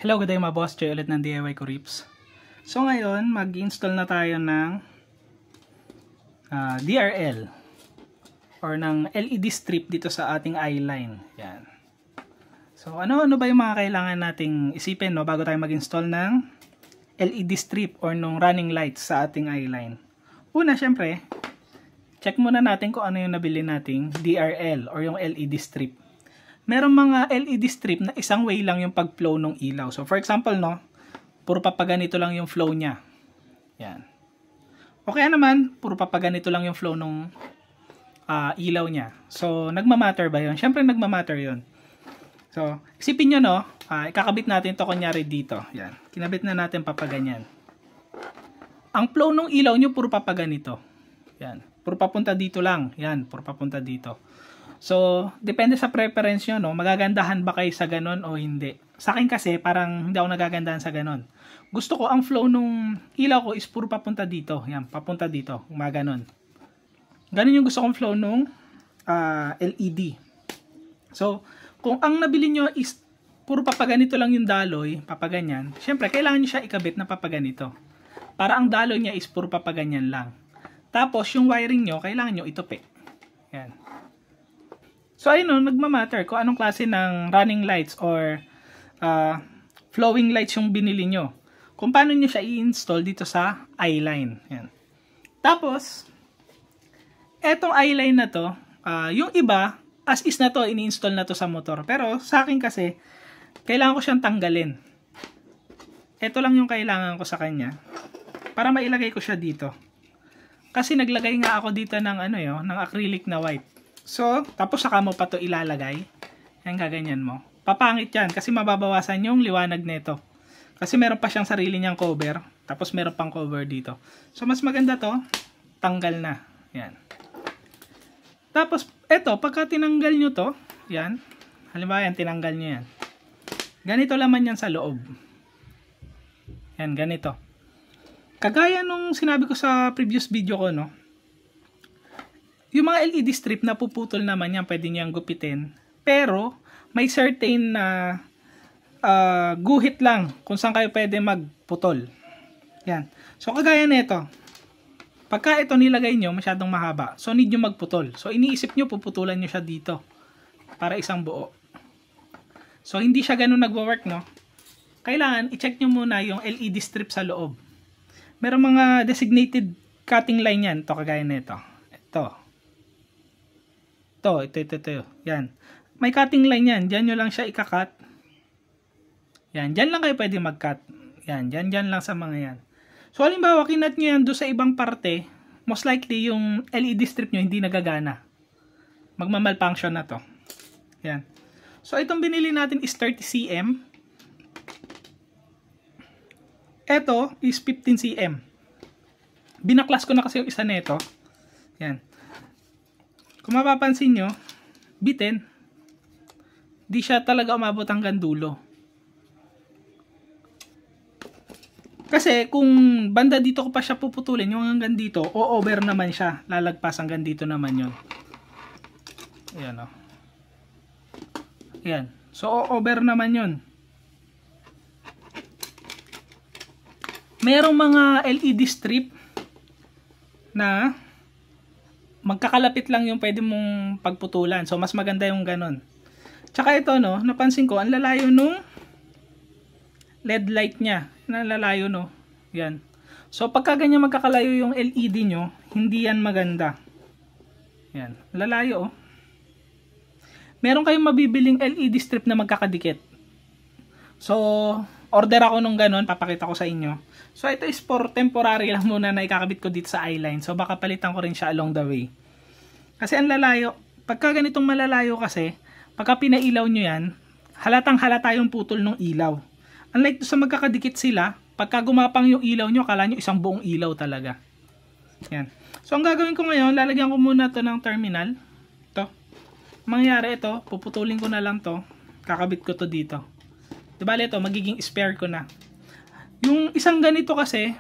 Hello, good day mga boss. Joy ulit ng DIY ko Rips. So ngayon, mag-install na tayo ng DRL or ng LED strip dito sa ating eyeline. Yan. So ano ba yung mga kailangan nating isipin bago tayo mag-install ng LED strip or ng running lights sa ating eyeline? Una, syempre, check muna natin kung ano yung nabili nating DRL or yung LED strip. Merong mga LED strip na isang way lang yung pag-flow ng ilaw. So, for example, puro papaganito lang yung flow niya. Yan. O kaya naman, puro papaganito lang yung flow ng ilaw niya. So, nagmamatter ba yun? Siyempre, nagmamatter yun. So, isipin nyo, ikakabit natin to kunyari dito. Yan. Kinabit na natin papaganyan. Ang flow ng ilaw nyo, puro papaganito. Yan. Puro papunta dito lang. Yan. Puro papunta dito. So, depende sa preference nyo, magagandahan ba kayo sa ganon o hindi. Sa akin kasi, parang hindi ako nagagandahan sa ganon. Gusto ko, ang flow nung ilaw ko is puro papunta dito. Yan, papunta dito. Ganon. Ganon yung gusto kong flow nung LED. So, kung ang nabili nyo is puro papaganito lang yung daloy, papaganyan, syempre, kailangan nyo siya ikabit na papaganito. Para ang daloy niya is puro papaganyan lang. Tapos, yung wiring nyo, kailangan nyo itupi. Yan. So, ayun nagmamatter kung anong klase ng running lights or flowing lights yung binili nyo. Kung paano nyo siya i-install dito sa eyeline. Yan. Tapos, etong eyeline na to, yung iba, as is na to, ini-install na to sa motor. Pero, sa akin kasi, kailangan ko siyang tanggalin. Ito lang yung kailangan ko sa kanya. Para mailagay ko siya dito. Kasi naglagay nga ako dito ng, ng acrylic na white. So, tapos saka mo pa to ilalagay. Yan, gaganyan mo. Papangit yan kasi mababawasan yung liwanag nito. Kasi meron pa siyang sarili niyang cover. Tapos meron pang cover dito. So, mas maganda to, tanggal na. Yan. Tapos, eto, pagka tinanggal nyo to, yan. Halimbawa yan, tinanggal nyo yan. Ganito laman yan sa loob. Yan, ganito. Kagaya nung sinabi ko sa previous video ko, yung mga LED strip na puputol naman yan, pwede niyang gupitin. Pero, may certain na guhit lang kung saan kayo pwede magputol. Yan. So, kagaya nito. Pagka ito nilagay nyo, masyadong mahaba. So, need nyo magputol. So, iniisip nyo, puputulan nyo siya dito. Para isang buo. So, hindi siya ganun nagwo-work, Kailangan, i-check nyo muna yung LED strip sa loob. Merong mga designated cutting line yan. Ito, kagaya nito. Ito. Ito. Yan. May cutting line yan. Diyan nyo lang siya ikakat. Yan. Diyan lang kayo pwede mag-cut. Yan. Diyan lang sa mga yan. So, halimbawa, kinat nyo yan doon sa ibang parte, most likely yung LED strip nyo hindi nagagana. Magmamalfunction na to. Yan. So, itong binili natin is 30 cm. Ito is 15 cm. Binaklas ko na kasi yung isa nito. Yan. Kung mapapansin nyo, bitin. Di siya talaga umabot hanggang dulo. Kasi kung banda dito ko pa siya puputulin, yung hanggang dito, o-over naman siya. Lalagpas hanggang dito naman yun. Ayan Ayan. So, o-over naman yun. Merong mga LED strip na magkakalapit lang yung pwede mong pagputulan. So, mas maganda yung ganun. Tsaka ito, napansin ko, ang lalayo nung LED light niya. Nalalayo, Yan. So, pagka ganyan magkakalayo yung LED nyo, hindi yan maganda. Yan. Lalayo, Meron kayong mabibiling LED strip na magkakadikit. So, order ako nung ganun, papakita ko sa inyo. So, ito is for temporary lang muna na ikakabit ko dito sa eyeline. So, baka palitan ko rin siya along the way. Kasi ang lalayo, pagka ganitong malalayo kasi, pagka pinailaw nyo yan, halatang halata yung putol ng ilaw. Unlike sa magkakadikit sila, pagka gumapang yung ilaw nyo, akala nyo isang buong ilaw talaga. Yan. So, ang gagawin ko ngayon, lalagyan ko muna to ng terminal. Ito. Mangyari ito, puputulin ko na lang to. Kakabit ko to dito. Bale ito, magiging spare ko na. Yung isang ganito kasi,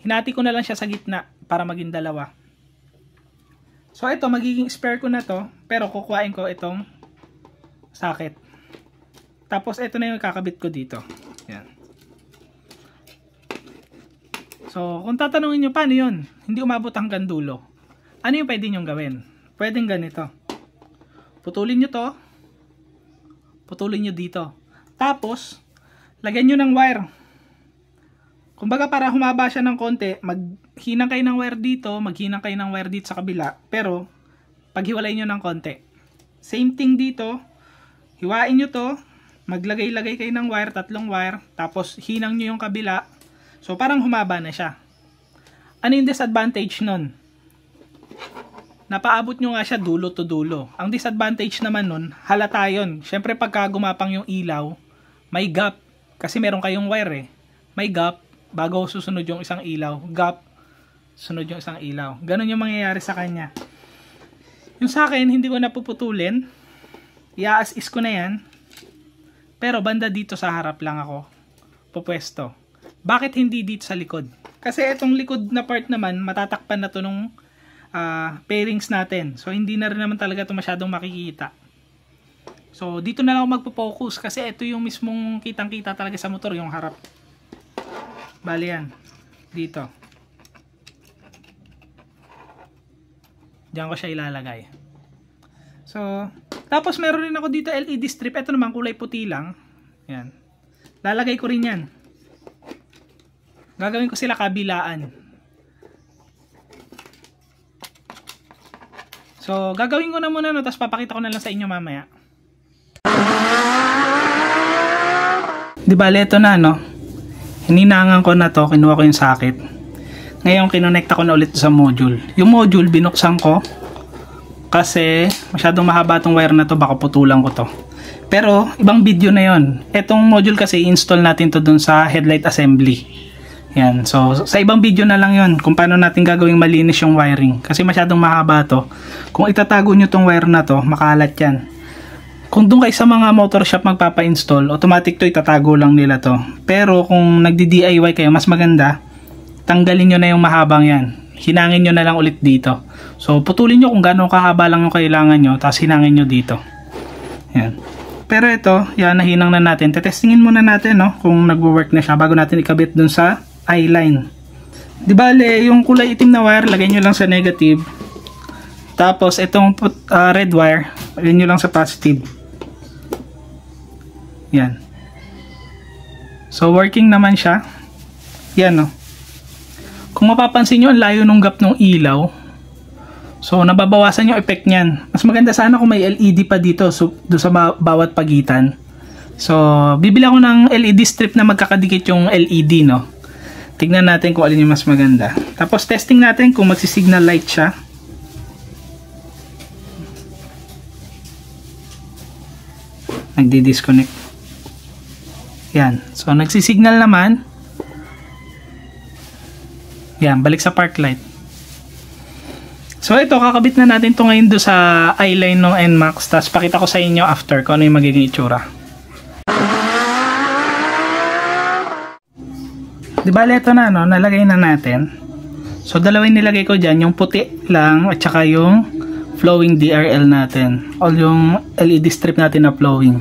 hinati ko na lang siya sa gitna para maging dalawa. So ito, magiging spare ko na to, pero kukuhain ko itong socket. Tapos ito na yung kakabit ko dito. Yan. So, kung tatanungin nyo, paano yun? Hindi umabot hanggang dulo. Ano yung pwede nyo gawin? Pwedeng ganito. Putulin nyo to. Putulin nyo dito. Tapos, lagyan nyo ng wire. Kumbaga para humaba siya ng konti, maghinang kayo ng wire dito, maghinang kayo ng wire dito sa kabila. Pero, paghiwalay nyo ng konti. Same thing dito. Hiwain nyo to. Maglagay-lagay kayo ng wire, 3 wire. Tapos, hinang nyo yung kabila. So, parang humaba na siya. Ano yung disadvantage nun? Napaabot nyo nga siya dulo to dulo. Ang disadvantage naman nun, halata yun. Siyempre, pagka gumapang yung ilaw, may gap. Kasi meron kayong wire eh. May gap, bago susunod yung isang ilaw. Gap, sunod yung isang ilaw. Ganon yung mangyayari sa kanya. Yung sa akin, hindi ko napuputulin. I-as-is ko na yan. Pero banda dito sa harap lang ako pupwesto. Bakit hindi dito sa likod? Kasi itong likod na part naman, matatakpan na to nung pairings natin. So, hindi na rin naman talaga ito masyadong makikita. So, dito na lang ako magpo-focus kasi ito yung mismong kitang-kita talaga sa motor, yung harap. Bali yan. Dito. Diyan ko siya ilalagay. So, tapos meron rin ako dito LED strip. Ito naman kulay puti lang. Yan. Lalagay ko rin yan. Gagawin ko sila kabilaan. So, gagawin ko na muna no, tapos papakita ko na lang sa inyo mamaya. Di bale, ito na no. Hininangan ko na to, kinuha ko yung socket. Ngayon, kinonekta ko na ulit sa module. Yung module, binuksan ko. Kasi, masyadong mahaba tong wire na to, baka putulan ko to. Pero, ibang video na yon. Etong module kasi, install natin to dun sa headlight assembly. Yan. So, sa ibang video na lang yon kung paano natin gagawing malinis yung wiring. Kasi masyadong mahaba to. Kung itatago nyo tong wire na to, makalat yan. Kung doon kayo sa mga motor shop magpapa-install, automatic to itatago lang nila to. Pero kung nagdi-DIY kayo, mas maganda, tanggalin nyo na yung mahabang yan. Hinangin nyo na lang ulit dito. So, putulin nyo kung gano'ng kahaba lang yung kailangan nyo, tapos hinangin nyo dito. Yan. Pero ito, yan, nahinang na natin. Tetestingin muna natin, no, kung nagwo-work na siya bago natin ikabit dun sa I-line. Di bale, yung kulay itim na wire, lagay nyo lang sa negative. Tapos, itong red wire, lagay nyo lang sa positive. Yan. So, working naman siya. Yan, no. Kung mapapansin nyo, ang layo ng gap ng ilaw. So, nababawasan yung effect niyan. Mas maganda sana kung may LED pa dito, so, doon sa bawat pagitan. So, bibili ako ng LED strip na magkakadikit yung LED, no. Tignan natin kung alin yung mas maganda. Tapos testing natin kung magsi-signal light siya. Nagdi-disconnect. Yan. So nagsi-signal naman. Yan, balik sa park light. So ito, kakabit na natin to ngayon do sa I-line ng NMAX. Tapos pakita ko sa inyo after kung ano yung magiging itsura. Di ba, ito na, no? Nalagay na natin. So, dalawin nilagay ko dyan. Yung puti lang at saka yung flowing DRL natin. O yung LED strip natin na flowing.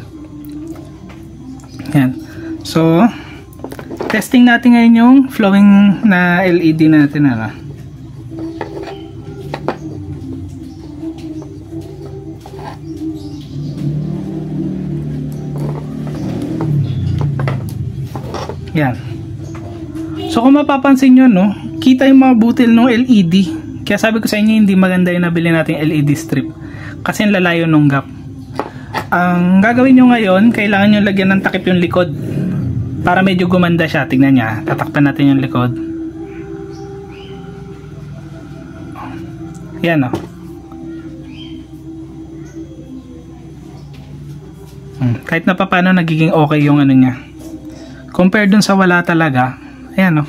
Yan. So, testing natin ngayon yung flowing na LED natin. Ano? Yan. So kung mapapansin nyo, no, kita yung mga butil ng LED. Kaya sabi ko sa inyo, hindi maganda yung nabili natin LED strip. Kasi ang lalayo ng gap. Ang gagawin nyo ngayon, kailangan nyo lagyan ng takip yung likod. Para medyo gumanda siya. Tignan nyo, tatakpan natin yung likod. Yan, no. Kahit na paano nagiging okay yung ano niya. Compare dun sa wala talaga. Ayan, no.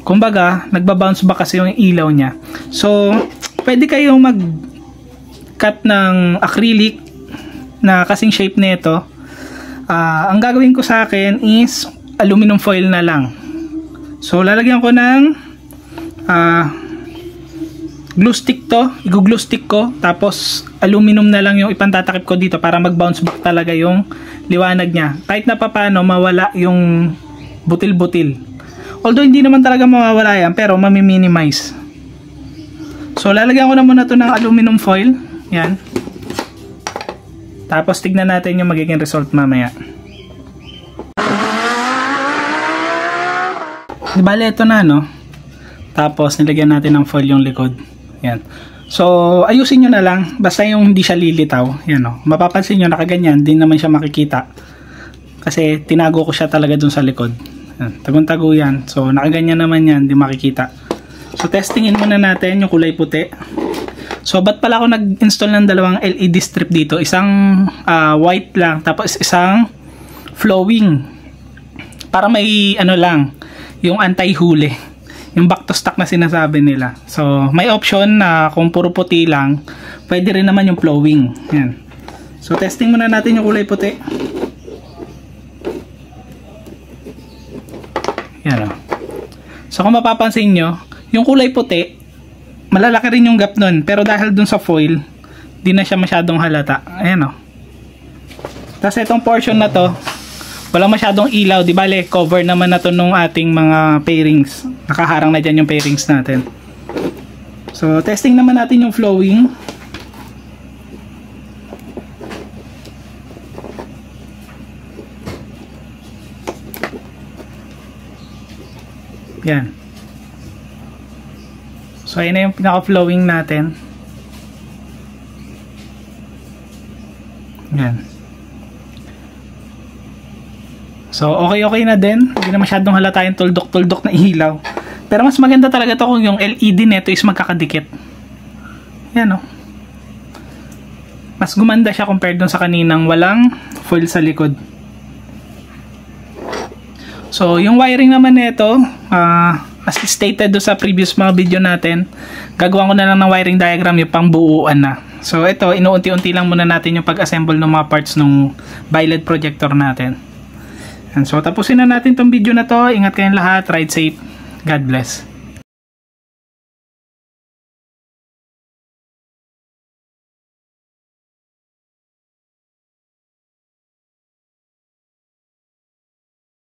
Kumbaga, nagbabounce back kasi yung ilaw niya. So, pwede kayong mag-cut ng acrylic na kasing shape nito. Ang gagawin ko sa akin is aluminum foil na lang. So, lalagyan ko ng glue stick to. I-glue stick ko. Tapos, aluminum na lang yung ipantatakip ko dito para mag-bounce back talaga yung liwanag niya. Kahit na papaano mawala yung butil-butil. Although hindi naman talaga mawawala yan, pero mami-minimize. So lalagyan ko na muna to ng aluminum foil. Yan. Tapos tignan natin yung magiging result mamaya. Bale, ito na, no? Tapos nilagyan natin ng foil yung likod. Yan. So ayusin nyo na lang. Basta yung hindi siya lilitaw. Yan, no? Mapapansin nyo nakaganyan. Di naman siya makikita. Kasi tinago ko siya talaga dun sa likod. Tagun-tago yan. So nakaganyan naman yan. Di makikita. So testingin muna natin yung kulay puti. So ba't pala ako nag-install ng dalawang LED strip dito? Isang white lang, tapos isang flowing. Para may ano lang, yung anti-huli. Yung back to stock na sinasabi nila. So may option na kung puro puti lang, pwede rin naman yung flowing. Yan. So testing muna natin yung kulay puti. Yan o. So kung mapapansin nyo, yung kulay puti, malalaki rin yung gap nun. Pero dahil dun sa foil, di na siya masyadong halata. Ayan o. Tapos itong portion na to, walang masyadong ilaw. Di bale, cover naman na to nung ating mga pairings. Nakaharang na dyan yung pairings natin. So, testing naman natin yung flowing. Yan. So, ayun na yung pinaka-flowing natin. Yan. So, okay na din. Hindi na masyadong halata yung tuldok-tuldok na ilaw. Pero mas maganda talaga to kung yung LED neto is magkakadikit. Yan o. Mas gumanda siya compared dun sa kaninang walang foil sa likod. So, yung wiring naman nito, as stated do sa previous mga video natin, gagawa ko na lang ng wiring diagram yung pangbuuan na. So, ito, inuunti-unti lang muna natin yung pag-assemble ng mga parts ng bi-LED projector natin. And so, tapusin na natin tong video na to. Ingat kayong lahat. Ride safe. God bless.